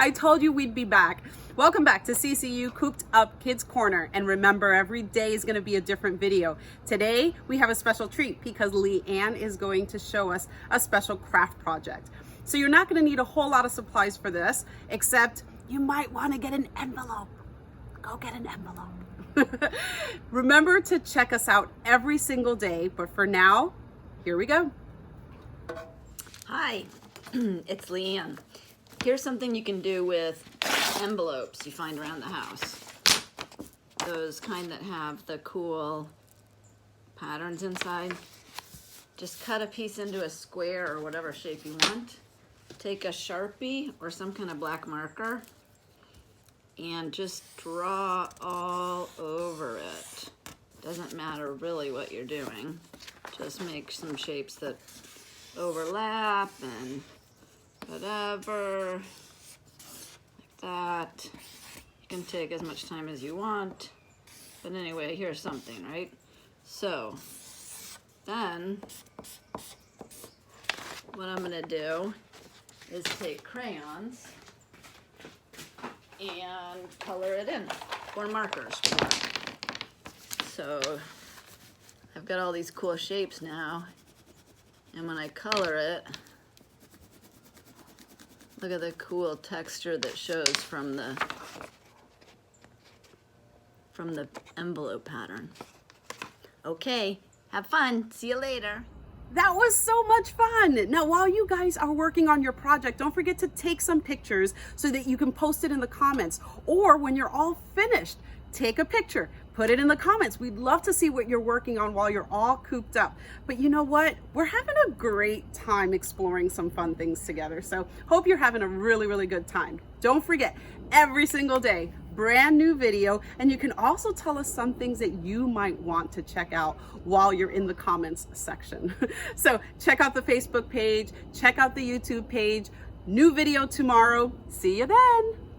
I told you we'd be back. Welcome back to CCU Cooped Up Kids Corner. And remember, every day is going to be a different video. Today, we have a special treat because Leanne is going to show us a special craft project. So you're not going to need a whole lot of supplies for this, except you might want to get an envelope. Go get an envelope. Remember to check us out every single day, but for now, here we go. Hi, it's Leanne. Here's something you can do with envelopes you find around the house. Those kind that have the cool patterns inside. Just cut a piece into a square or whatever shape you want. Take a Sharpie or some kind of black marker and just draw all over it. Doesn't matter really what you're doing. Just make some shapes that overlap and whatever, like that. You can take as much time as you want, but anyway, here's something, right? So then what I'm gonna do is take crayons and color it in, or markers. So I've got all these cool shapes now, and when I color it, look at the cool texture that shows from the envelope pattern. Okay, have fun. See you later. That was so much fun. Now, while you guys are working on your project, don't forget to take some pictures so that you can post it in the comments. Or when you're all finished, take a picture, put it in the comments. We'd love to see what you're working on while you're all cooped up. But you know what? We're having a great time exploring some fun things together. So hope you're having a really, really good time. Don't forget, every single day, brand new video. And you can also tell us some things that you might want to check out while you're in the comments section. So check out the Facebook page, check out the YouTube page. New video tomorrow. See you then.